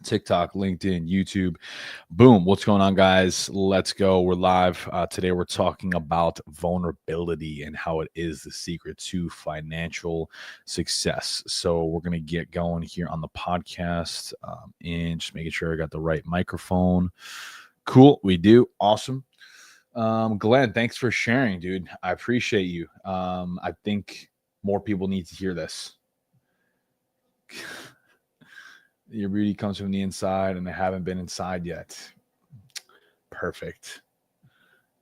TikTok, LinkedIn, YouTube. Boom. What's going on, guys? Let's go. We're live. Today, we're talking about vulnerability and how it is the secret to financial success. So, we're going to get going here on the podcast and just making sure I got the right microphone. Cool. We do. Awesome. Glenn, thanks for sharing, dude. I appreciate you. I think more people need to hear this. Your beauty comes from the inside, and I haven't been inside yet. Perfect.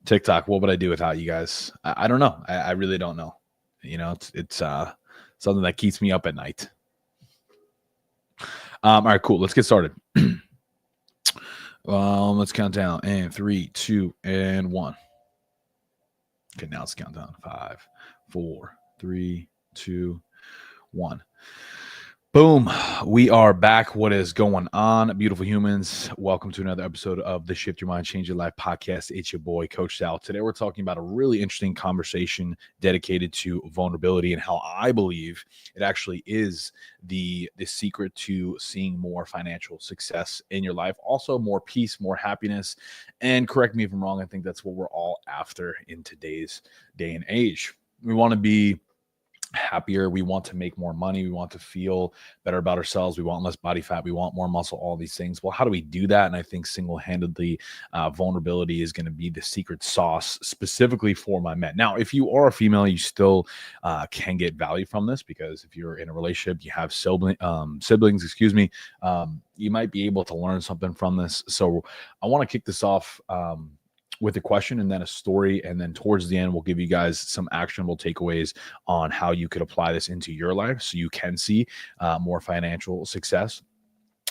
TikTok, what would I do without you guys? I don't know. I really don't know. You know, it's something that keeps me up at night. All right, cool. Let's get started. Let's count down. And 3, 2, and 1. Okay, now let's count down. 5, 4, 3, 2, 1. Boom. We are back. What is going on, beautiful humans? Welcome to another episode of the Shift Your Mind, Change Your Life podcast. It's your boy, Coach Sal. Today, we're talking about a really interesting conversation dedicated to vulnerability and how I believe it actually is the secret to seeing more financial success in your life. Also, more peace, more happiness. And correct me if I'm wrong, I think that's what we're all after in today's day and age. We want to be happier. We want to make more money. We want to feel better about ourselves. We want less body fat. We want more muscle, all these things. Well, how do we do that? And I think single-handedly, vulnerability is going to be the secret sauce specifically for my men. Now, if you are a female, you still can get value from this, because if you're in a relationship, you have siblings, you might be able to learn something from this. So I want to kick this off with a question and then a story. And then towards the end, we'll give you guys some actionable takeaways on how you could apply this into your life so you can see more financial success.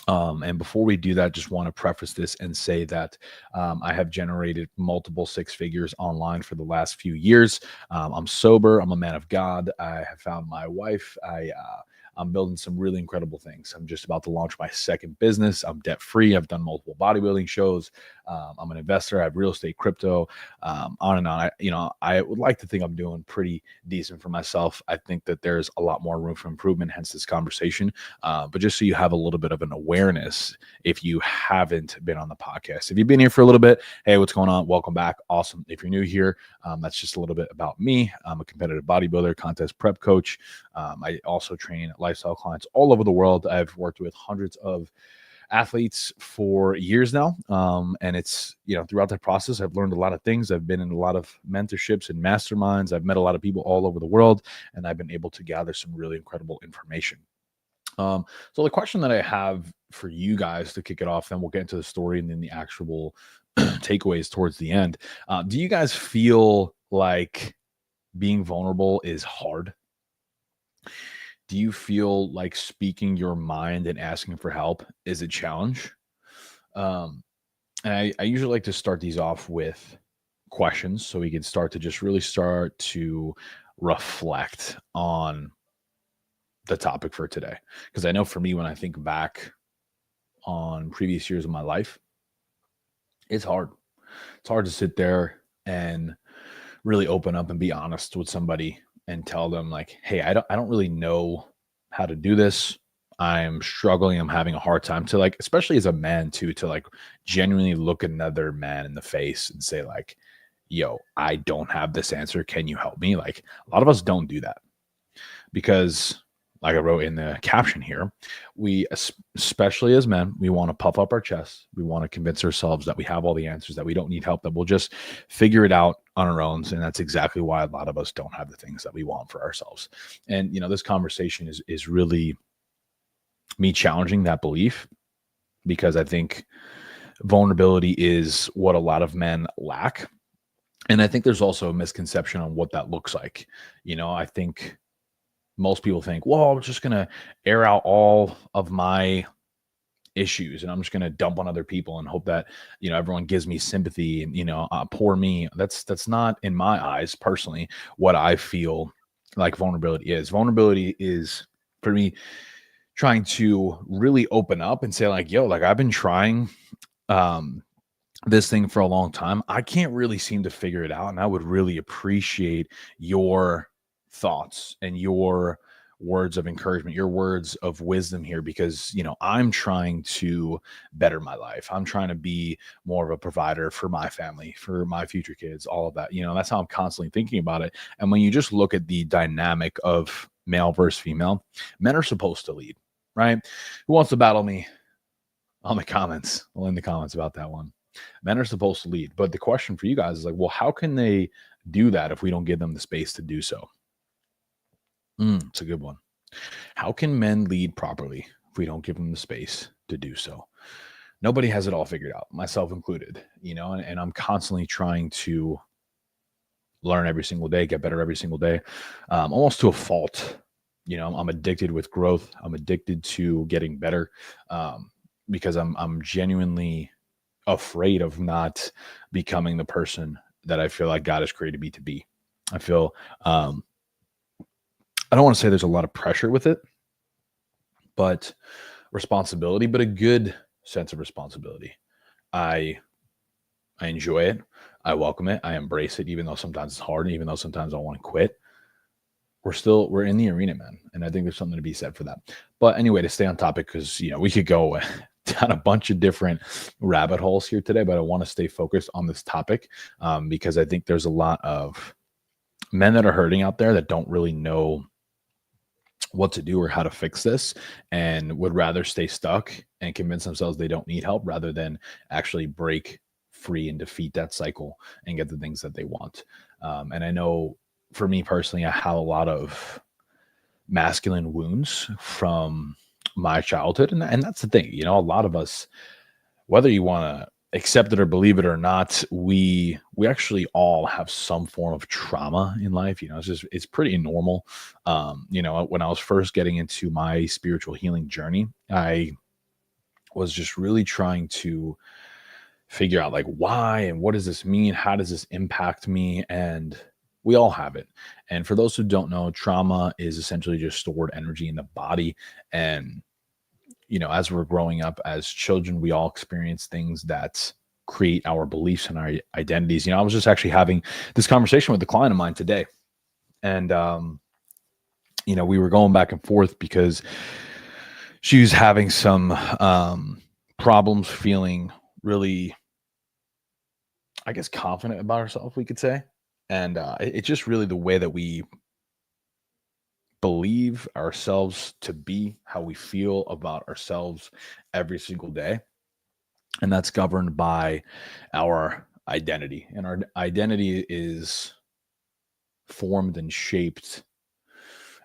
And before we do that, just want to preface this and say that I have generated multiple six figures online for the last few years. I'm sober. I'm a man of God. I have found my wife. I'm building some really incredible things. I'm just about to launch my second business. I'm debt free. I've done multiple bodybuilding shows. I'm an investor. I have real estate, crypto, on and on. I would like to think I'm doing pretty decent for myself. I think that there's a lot more room for improvement, hence this conversation. But just so you have a little bit of an awareness, if you haven't been on the podcast, if you've been here for a little bit, hey, what's going on? Welcome back. Awesome. If you're new here, that's just a little bit about me. I'm a competitive bodybuilder, contest prep coach. I also train lifestyle clients all over the world. I've worked with hundreds of athletes for years now. And it's, throughout that process, I've learned a lot of things. I've been in a lot of mentorships and masterminds. I've met a lot of people all over the world, and I've been able to gather some really incredible information. So the question that I have for you guys to kick it off, then we'll get into the story and then the actual takeaways towards the end. Do you guys feel like being vulnerable is hard? Do you feel like speaking your mind and asking for help is a challenge? And I usually like to start these off with questions so we can start to reflect on the topic for today. Because I know for me, when I think back on previous years of my life, it's hard. It's hard to sit there and really open up and be honest with somebody and tell them, like, hey, I don't really know how to do this. I'm struggling. I'm having a hard time to, like, especially as a man too, to like genuinely look another man in the face and say, like, yo, I don't have this answer. Can you help me? Like, a lot of us don't do that because, like I wrote in the caption here, we, especially as men, we want to puff up our chests. We want to convince ourselves that we have all the answers, that we don't need help, that we'll just figure it out on our own. And that's exactly why a lot of us don't have the things that we want for ourselves. And, this conversation is really me challenging that belief, because I think vulnerability is what a lot of men lack. And I think there's also a misconception on what that looks like. I think most people think, well, I'm just going to air out all of my issues and I'm just going to dump on other people and hope that, everyone gives me sympathy and, poor me. That's not, in my eyes, personally, what I feel like vulnerability is. Vulnerability is, for me, trying to really open up and say, like, yo, like, I've been trying this thing for a long time. I can't really seem to figure it out. And I would really appreciate your thoughts and your words of encouragement, your words of wisdom here, because, I'm trying to better my life. I'm trying to be more of a provider for my family, for my future kids, all of that. That's how I'm constantly thinking about it. And when you just look at the dynamic of male versus female, men are supposed to lead, right? Who wants to battle me on the comments? Well, in the comments about that one. Men are supposed to lead. But the question for you guys is like, well, how can they do that if we don't give them the space to do so? It's a good one. How can men lead properly if we don't give them the space to do so? Nobody has it all figured out, myself included, and I'm constantly trying to learn every single day, get better every single day, almost to a fault. I'm addicted with growth. I'm addicted to getting better, because I'm genuinely afraid of not becoming the person that I feel like God has created me to be. I feel, I don't want to say there's a lot of pressure with it, but responsibility, but a good sense of responsibility. I enjoy it. I welcome it. I embrace it, even though sometimes it's hard, and even though sometimes I want to quit. We're in the arena, man. And I think there's something to be said for that. But anyway, to stay on topic, because, we could go down a bunch of different rabbit holes here today, but I want to stay focused on this topic, because I think there's a lot of men that are hurting out there that don't really know what to do or how to fix this, and would rather stay stuck and convince themselves they don't need help rather than actually break free and defeat that cycle and get the things that they want. And I know for me personally, I have a lot of masculine wounds from my childhood. And that's the thing, a lot of us, whether you want to accept it or believe it or not, we actually all have some form of trauma in life. It's pretty normal. When I was first getting into my spiritual healing journey, I was just really trying to figure out like why and what does this mean? How does this impact me? And we all have it. And for those who don't know, trauma is essentially just stored energy in the body. And as we're growing up as children, we all experience things that create our beliefs and our identities. I was just actually having this conversation with a client of mine today. And, we were going back and forth because she was having some problems feeling really, I guess, confident about herself, we could say. And it's just really the way that we believe ourselves to be, how we feel about ourselves every single day. And that's governed by our identity. And our identity is formed and shaped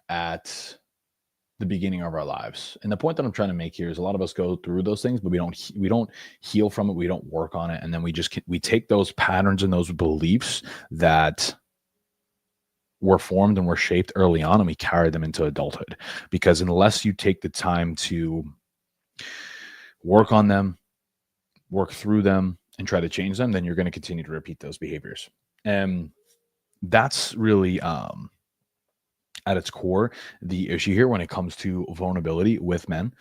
at the beginning of our lives. And the point that I'm trying to make here is a lot of us go through those things, but we don't heal from it. We don't work on it. And then we take those patterns and those beliefs that were formed and were shaped early on, and we carry them into adulthood. Because unless you take the time to work on them, work through them, and try to change them, then you're going to continue to repeat those behaviors. And that's really at its core the issue here when it comes to vulnerability with men,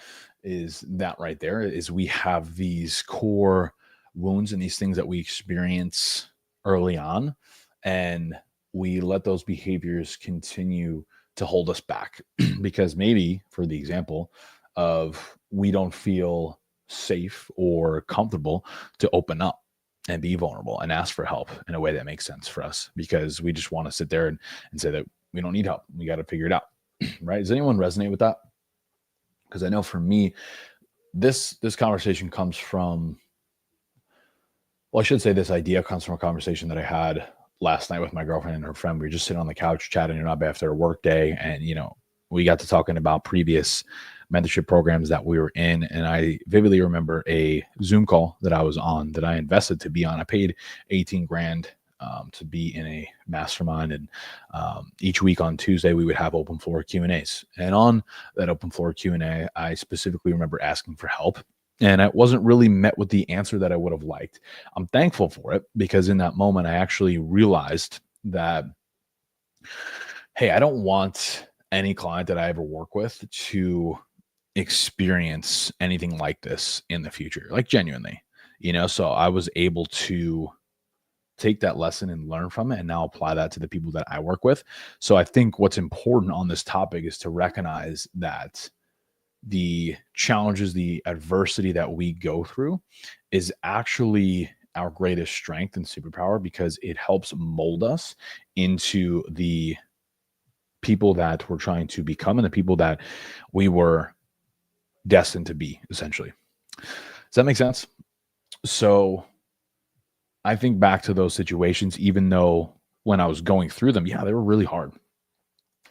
is that right there is we have these core wounds and these things that we experience early on, and we let those behaviors continue to hold us back because maybe, for the example of, we don't feel safe or comfortable to open up and be vulnerable and ask for help in a way that makes sense for us, because we just want to sit there and say that we don't need help. We got to figure it out. Right? Does anyone resonate with that? Because I know for me, this conversation comes from, well, I should say this idea comes from a conversation that I had last night with my girlfriend and her friend. We were just sitting on the couch chatting up after a work day, and we got to talking about previous mentorship programs that we were in. And I vividly remember a Zoom call that I was on, that I invested to be on. I paid 18 grand to be in a mastermind. And each week on Tuesday, we would have open floor Q&As. And on that open floor Q&A, I specifically remember asking for help. And I wasn't really met with the answer that I would have liked. I'm thankful for it, because in that moment, I actually realized that, hey, I don't want any client that I ever work with to experience anything like this in the future, like genuinely, so I was able to take that lesson and learn from it and now apply that to the people that I work with. So I think what's important on this topic is to recognize that the challenges, the adversity that we go through is actually our greatest strength and superpower, because it helps mold us into the people that we're trying to become and the people that we were destined to be, essentially. Does that make sense? So I think back to those situations, even though when I was going through them, yeah, they were really hard.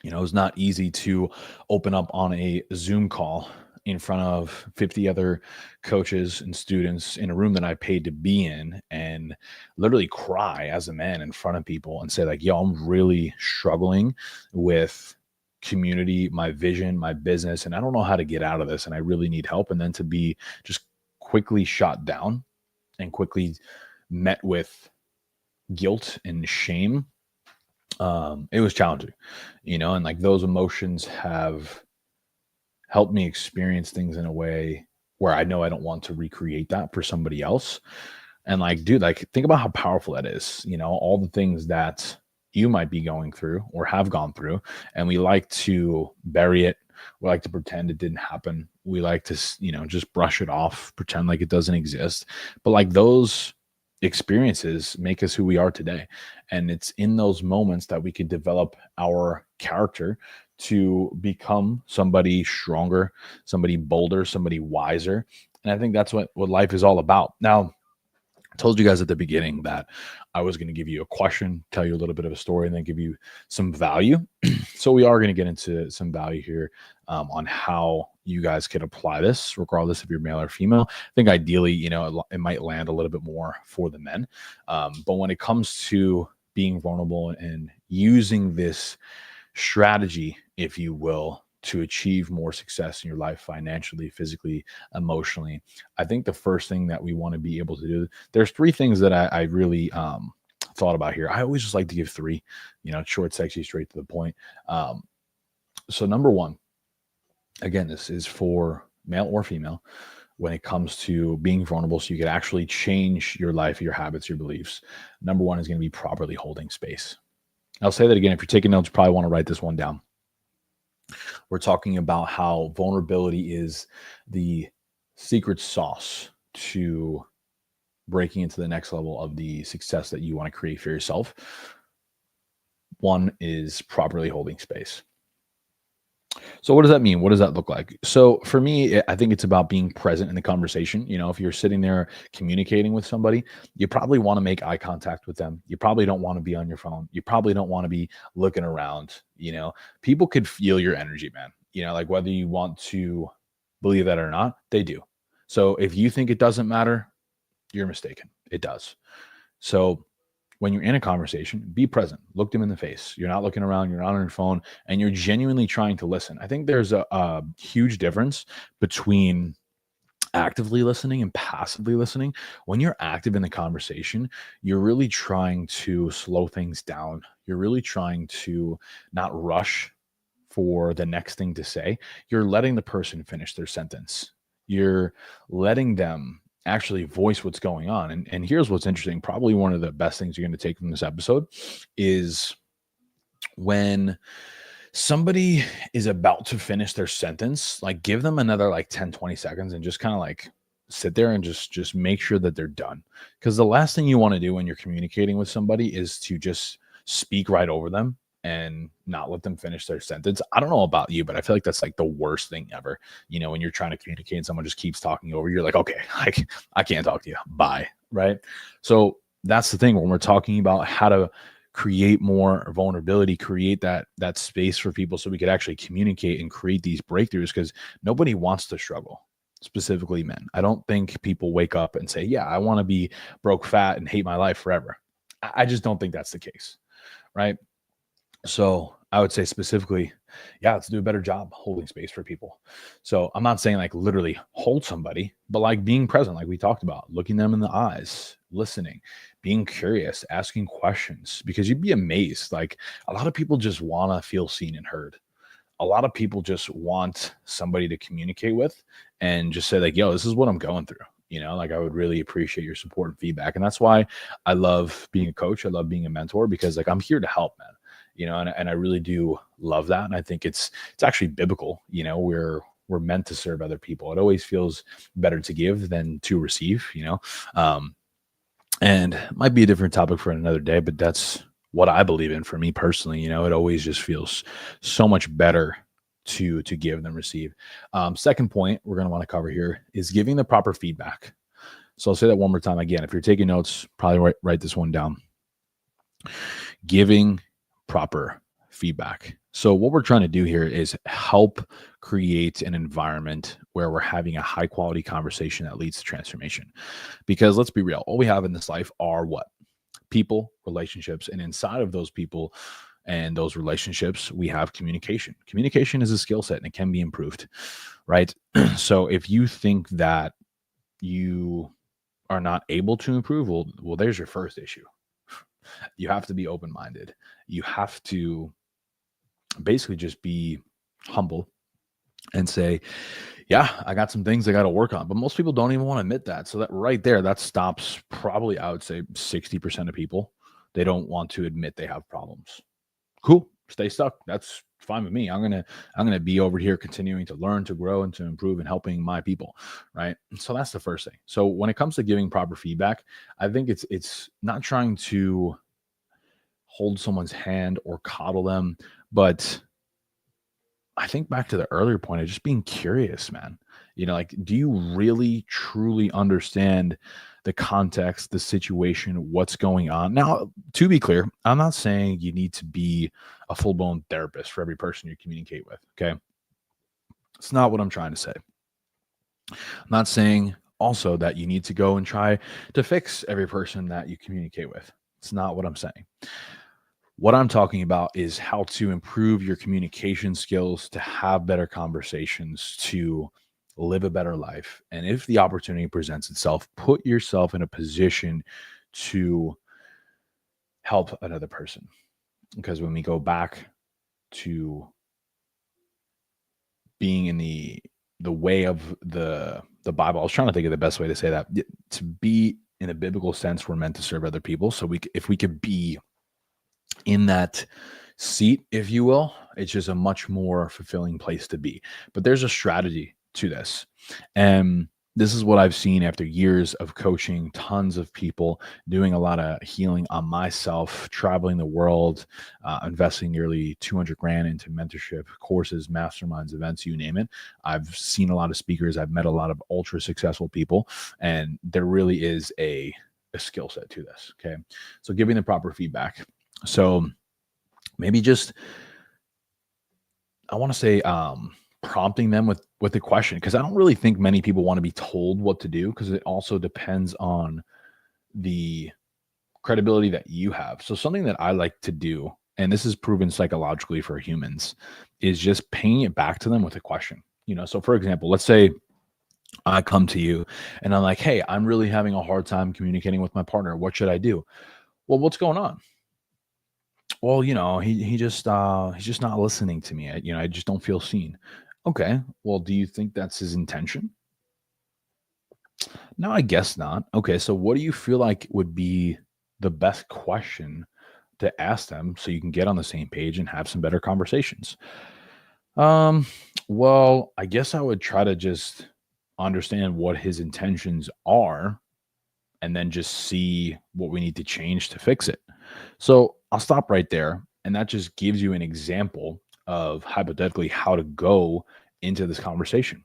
It was not easy to open up on a Zoom call in front of 50 other coaches and students in a room that I paid to be in and literally cry as a man in front of people and say, like, yo, I'm really struggling with community, my vision, my business, and I don't know how to get out of this. And I really need help. And then to be just quickly shot down and quickly met with guilt and shame. It was challenging, and like those emotions have helped me experience things in a way where I know I don't want to recreate that for somebody else. And like, dude, like think about how powerful that is, all the things that you might be going through or have gone through. And we like to bury it. We like to pretend it didn't happen. We like to, just brush it off, pretend like it doesn't exist. But like those experiences make us who we are today. And it's in those moments that we could develop our character to become somebody stronger, somebody bolder, somebody wiser. And I think that's what life is all about. Now, I told you guys at the beginning that I was going to give you a question, tell you a little bit of a story, and then give you some value. So we are going to get into some value here on how you guys could apply this, regardless if you're male or female. I think ideally, it might land a little bit more for the men. But when it comes to being vulnerable and using this strategy, if you will, to achieve more success in your life financially, physically, emotionally, I think the first thing that we want to be able to do, there's three things that I really thought about here. I always just like to give three, short, sexy, straight to the point. So number one, again, this is for male or female when it comes to being vulnerable so you could actually change your life, your habits, your beliefs. Number one is going to be properly holding space. I'll say that again. If you're taking notes, you probably want to write this one down. We're talking about how vulnerability is the secret sauce to breaking into the next level of the success that you want to create for yourself. One is properly holding space. So what does that mean? What does that look like? So for me, I think it's about being present in the conversation. If you're sitting there communicating with somebody, you probably want to make eye contact with them. You probably don't want to be on your phone. You probably don't want to be looking around. People could feel your energy, man. Like whether you want to believe that or not, they do. So if you think it doesn't matter, you're mistaken. It does. So when you're in a conversation, be present, look them in the face. You're not looking around, you're not on your phone, and you're genuinely trying to listen. I think there's a huge difference between actively listening and passively listening. When you're active in the conversation, you're really trying to slow things down. You're really trying to not rush for the next thing to say. You're letting the person finish their sentence. You're letting them actually voice what's going on. And here's what's interesting. Probably one of the best things you're going to take from this episode is when somebody is about to finish their sentence, like give them another like 10, 20 seconds and just kind of like sit there and just make sure that they're done. Because the last thing you want to do when you're communicating with somebody is to just speak right over them and not let them finish their sentence. I don't know about you, but I feel like that's like the worst thing ever. When you're trying to communicate and someone just keeps talking over you, you're like, okay, I can't talk to you. Bye. Right. So that's the thing when we're talking about how to create more vulnerability, create that space for people so we could actually communicate and create these breakthroughs, because nobody wants to struggle, specifically men. I don't think people wake up and say, yeah, I want to be broke, fat, and hate my life forever. I just don't think that's the case. Right. So I would say specifically, yeah, let's do a better job holding space for people. So I'm not saying like literally hold somebody, but like being present, like we talked about, looking them in the eyes, listening, being curious, asking questions, because you'd be amazed. Like a lot of people just want to feel seen and heard. A lot of people just want somebody to communicate with and just say like, yo, this is what I'm going through. Like I would really appreciate your support and feedback. And that's why I love being a coach. I love being a mentor because like I'm here to help, man. And I really do love that. And I think it's actually biblical. We're meant to serve other people. It always feels better to give than to receive. And it might be a different topic for another day, but that's what I believe in for me personally. It always just feels so much better to give than receive. Second point we're going to want to cover here is giving the proper feedback. So I'll say that one more time. Again, if you're taking notes, probably write this one down. Giving proper feedback. So what we're trying to do here is help create an environment where we're having a high quality conversation that leads to transformation. Because let's be real, all we have in this life are what? People, relationships, and inside of those people and those relationships, we have communication. Communication is a skill set and it can be improved, right? So if you think that you are not able to improve, well, there's your first issue. You have to be open-minded. You have to basically just be humble and say, yeah, I got some things I got to work on. But most people don't even want to admit that. So that right there, that stops probably, I would say 60% of people. They don't want to admit they have problems. Cool. Stay stuck. That's fine with me. I'm gonna be over here continuing to learn, to grow, and to improve and helping my people. Right. So that's the first thing. So when it comes to giving proper feedback, I think it's not trying to hold someone's hand or coddle them, but I think back to the earlier point of just being curious, man. Like, do you really truly understand the context, the situation, what's going on? Now, to be clear, I'm not saying you need to be a full-blown therapist for every person you communicate with. Okay. It's not what I'm trying to say. I'm not saying also that you need to go and try to fix every person that you communicate with. It's not what I'm saying. What I'm talking about is how to improve your communication skills, to have better conversations, to live a better life. And if the opportunity presents itself, put yourself in a position to help another person. Because when we go back to being in the way of the Bible, I was trying to think of the best way to say that. To be in a biblical sense, we're meant to serve other people. So if we could be in that seat, if you will, it's just a much more fulfilling place to be. But there's a strategy to this. And this is what I've seen after years of coaching tons of people, doing a lot of healing on myself, traveling the world, investing nearly 200 grand into mentorship, courses, masterminds, events, you name it. I've seen a lot of speakers. I've met a lot of ultra successful people, and there really is a skill set to this. Okay. So giving the proper feedback. So maybe just, I want to say, prompting them with a question, because I don't really think many people want to be told what to do, because it also depends on the credibility that you have. So something that I like to do, and this is proven psychologically for humans, is just paying it back to them with a question. So for example, let's say I come to you and I'm like, hey, I'm really having a hard time communicating with my partner. What should I do? Well, what's going on? Well, he's just not listening to me. I just don't feel seen. Okay. Well, do you think that's his intention? No, I guess not. Okay. So what do you feel like would be the best question to ask them so you can get on the same page and have some better conversations? Um, well, I guess I would try to just understand what his intentions are and then just see what we need to change to fix it. So I'll stop right there. And that just gives you an example of hypothetically how to go into this conversation.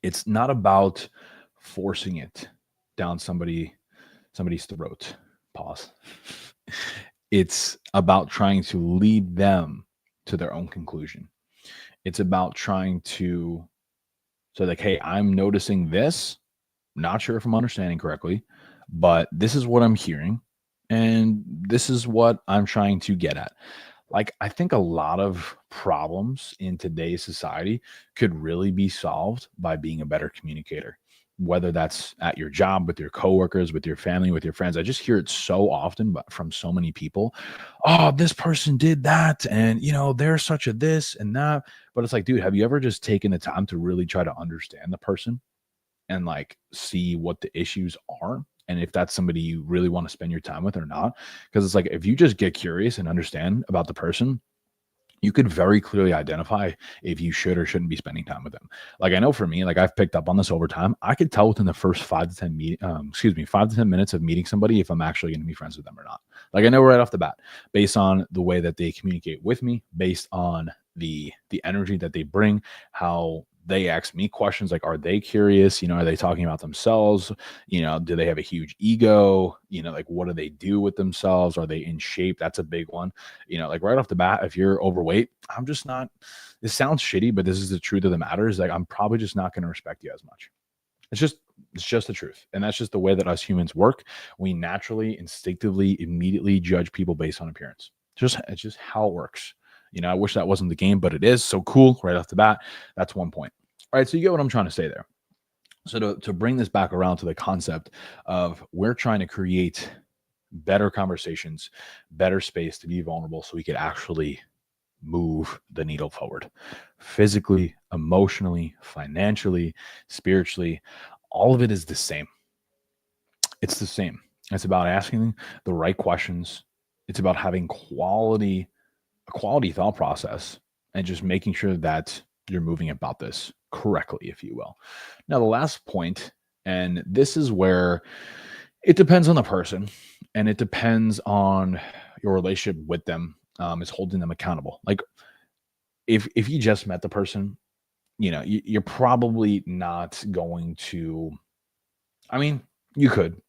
It's not about forcing it down somebody's throat. Pause. It's about trying to lead them to their own conclusion. It's about trying to say, like, hey, I'm noticing this. Not sure if I'm understanding correctly, but this is what I'm hearing. And this is what I'm trying to get at. Like, I think a lot of problems in today's society could really be solved by being a better communicator, whether that's at your job, with your coworkers, with your family, with your friends. I just hear it so often, but from so many people. Oh, this person did that. And, they're such a this and that. But it's like, dude, have you ever just taken the time to really try to understand the person? and like see what the issues are and if that's somebody you really want to spend your time with or not. Because it's like if you just get curious and understand about the person, you could very clearly identify if you should or shouldn't be spending time with them. Like I know for me, like I've picked up on this over time. I could tell within the first 5 to 10 minutes of meeting somebody if I'm actually going to be friends with them or not. Like I know right off the bat, based on the way that they communicate with me, based on the energy that they bring, how they ask me questions like, are they curious? Are they talking about themselves? Do they have a huge ego? Like what do they do with themselves? Are they in shape? That's a big one. Like right off the bat, if you're overweight, I'm just not, this sounds shitty, but this is the truth of the matter is like, I'm probably just not going to respect you as much. It's just the truth. And that's just the way that us humans work. We naturally, instinctively, immediately judge people based on appearance. It's just how it works. I wish that wasn't the game, but it is. So cool right off the bat. That's one point. All right. So you get what I'm trying to say there. So to bring this back around to the concept of we're trying to create better conversations, better space to be vulnerable so we could actually move the needle forward physically, emotionally, financially, spiritually. All of it is the same. It's the same. It's about asking the right questions. It's about having a quality thought process and just making sure that you're moving about this correctly, if you will. Now, the last point, and this is where it depends on the person and it depends on your relationship with them, is holding them accountable. Like if you just met the person, you're probably not going to, I mean, you could.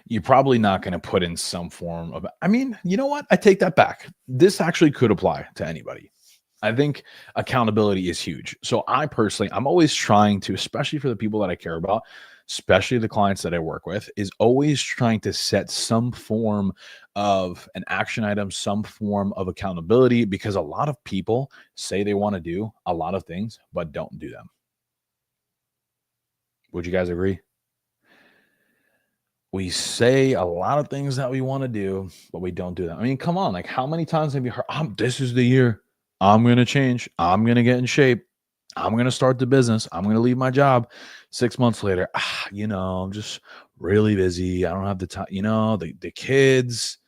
You're probably not going to put in some form of, I mean, you know what? I take that back. This actually could apply to anybody. I think accountability is huge. So I personally, I'm always trying to, especially for the people that I care about, especially the clients that I work with, is always trying to set some form of an action item, some form of accountability, because a lot of people say they want to do a lot of things, but don't do them. Would you guys agree? We say a lot of things that we want to do, but we don't do them. I mean, come on, like how many times have you heard, this is the year I'm going to change. I'm going to get in shape. I'm going to start the business. I'm going to leave my job. 6 months later, I'm just really busy. I don't have the time, the kids,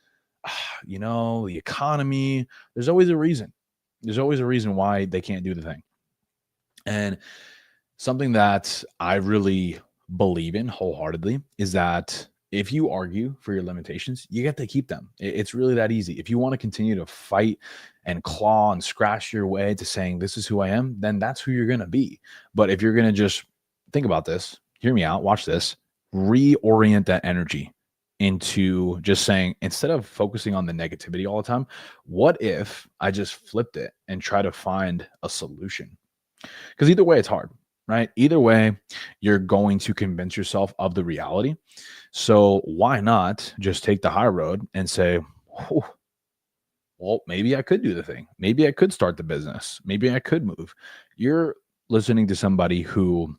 the economy. There's always a reason. There's always a reason why they can't do the thing. And something that I really believe in wholeheartedly is that if you argue for your limitations, you get to keep them. It's really that easy. If you want to continue to fight and claw and scratch your way to saying, this is who I am, then that's who you're going to be. But if you're going to just think about this, hear me out, watch this, reorient that energy into just saying, instead of focusing on the negativity all the time, what if I just flipped it and try to find a solution? Because either way, it's hard, right? Either way, you're going to convince yourself of the reality. So why not just take the high road and say, oh, well, maybe I could do the thing. Maybe I could start the business. Maybe I could move. You're listening to somebody who,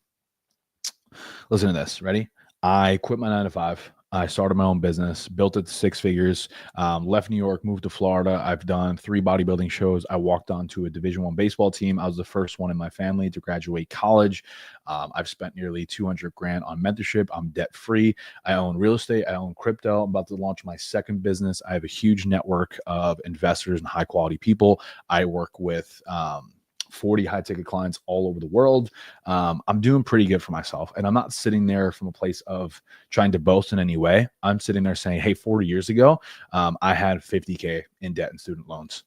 listen to this, ready? I quit my 9 to 5. I started my own business, built it to 6 figures, left New York, moved to Florida. I've done 3 bodybuilding shows. I walked onto a Division I baseball team. I was the first one in my family to graduate college. I've spent nearly 200 grand on mentorship. I'm debt free. I own real estate. I own crypto. I'm about to launch my second business. I have a huge network of investors and high quality people. I work with 40 high ticket clients all over the world. I'm doing pretty good for myself. And I'm not sitting there from a place of trying to boast in any way. I'm sitting there saying, hey, 40 years ago, I had 50K in debt and student loans.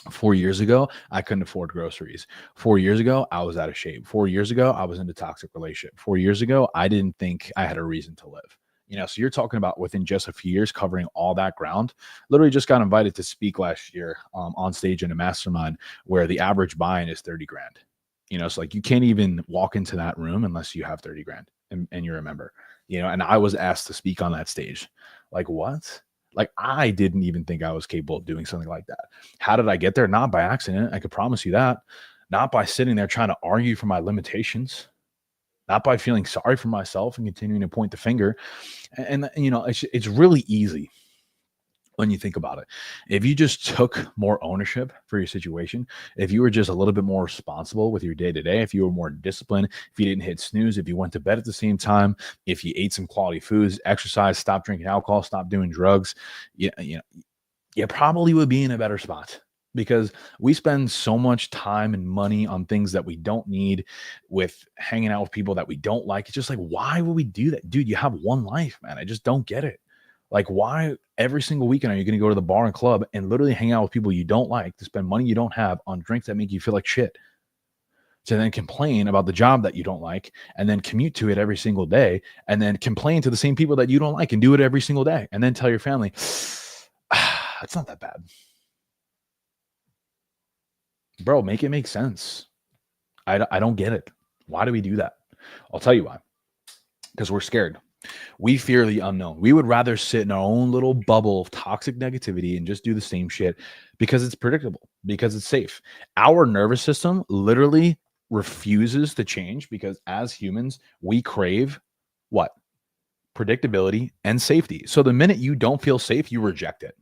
4 years ago, I couldn't afford groceries. 4 years ago, I was out of shape. 4 years ago, I was in a toxic relationship. 4 years ago, I didn't think I had a reason to live. So you're talking about within just a few years covering all that ground. Literally just got invited to speak last year on stage in a mastermind where the average buy-in is 30 grand. So like you can't even walk into that room unless you have 30 grand and you're a member, and I was asked to speak on that stage. Like what? Like I didn't even think I was capable of doing something like that. How did I get there? Not by accident. I could promise you that. Not by sitting there trying to argue for my limitations. Not by feeling sorry for myself and continuing to point the finger. And it's really easy. when you think about it. If you just took more ownership for your situation, if you were just a little bit more responsible with your day to day, if you were more disciplined, if you didn't hit snooze, if you went to bed at the same time, if you ate some quality foods, exercise, stop drinking alcohol, stop doing drugs, you probably would be in a better spot, because we spend so much time and money on things that we don't need, with hanging out with people that we don't like. It's just like, why would we do that? Dude, you have one life, man. I just don't get it. Like, why every single weekend are you going to go to the bar and club and literally hang out with people you don't like, to spend money you don't have on drinks that make you feel like shit, to then complain about the job that you don't like, and then commute to it every single day, and then complain to the same people that you don't like and do it every single day, and then tell your family, it's not that bad. Bro, make it make sense. I don't get it. Why do we do that? I'll tell you why. Because we're scared. We fear the unknown. We would rather sit in our own little bubble of toxic negativity and just do the same shit, because it's predictable, because it's safe. Our nervous system literally refuses to change, because as humans, we crave what? Predictability and safety. So the minute you don't feel safe, you reject it.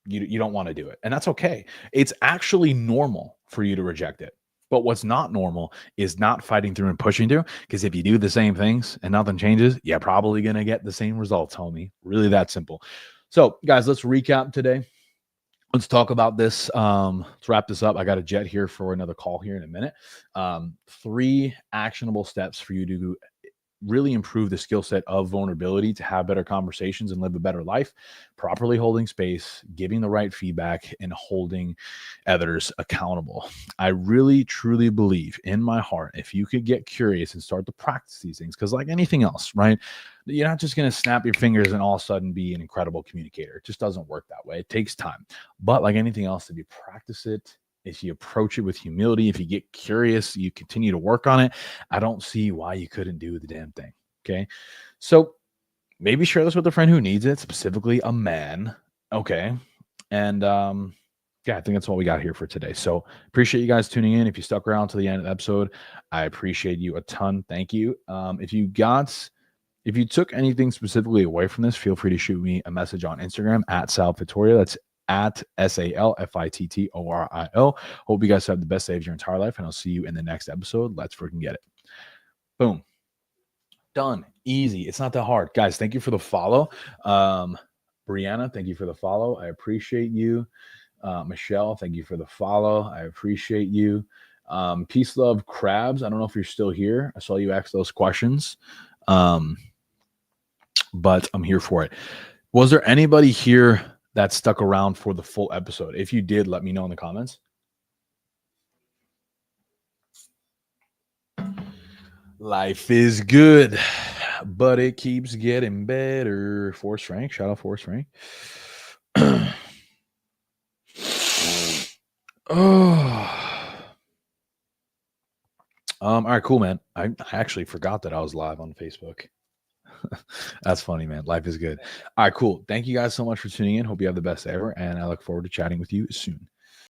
You don't want to do it. And that's okay. It's actually normal for you to reject it. But what's not normal is not fighting through and pushing through, because if you do the same things and nothing changes, you're probably going to get the same results, homie. Really that simple. So, guys, let's recap today. Let's talk about this. Let's wrap this up. I got a jet here for another call here in a minute. 3 actionable steps for you to really improve the skill set of vulnerability, to have better conversations and live a better life: properly holding space, giving the right feedback, and holding others accountable. I really truly believe in my heart, if you could get curious and start to practice these things, because like anything else, right, you're not just going to snap your fingers and all of a sudden be an incredible communicator. It just doesn't work that way. It takes time. But like anything else, if you practice it, if you approach it with humility, if you get curious, you continue to work on it, I don't see why you couldn't do the damn thing. Okay. So maybe share this with a friend who needs it, specifically a man. Okay. And yeah, I think that's all we got here for today. So appreciate you guys tuning in. If you stuck around to the end of the episode, I appreciate you a ton. Thank you. If you took anything specifically away from this, feel free to shoot me a message on Instagram at Sal Fittorio. That's at SALFITTORIO. Hope you guys have the best day of your entire life, and I'll see you in the next episode. Let's freaking get it. Boom. Done. Easy. It's not that hard. Guys, thank you for the follow. Brianna, thank you for the follow. I appreciate you. Michelle, thank you for the follow. I appreciate you. Peace, love, crabs. I don't know if you're still here. I saw you ask those questions. But I'm here for it. Was there anybody here that stuck around for the full episode? If you did, let me know in the comments. Life is good, but it keeps getting better. Forrest Frank. Shout out Forrest Frank. All right, cool, man. I actually forgot that I was live on Facebook. That's funny, man. Life is good. All right, cool. Thank you guys so much for tuning in. Hope you have the best day ever, and I look forward to chatting with you soon.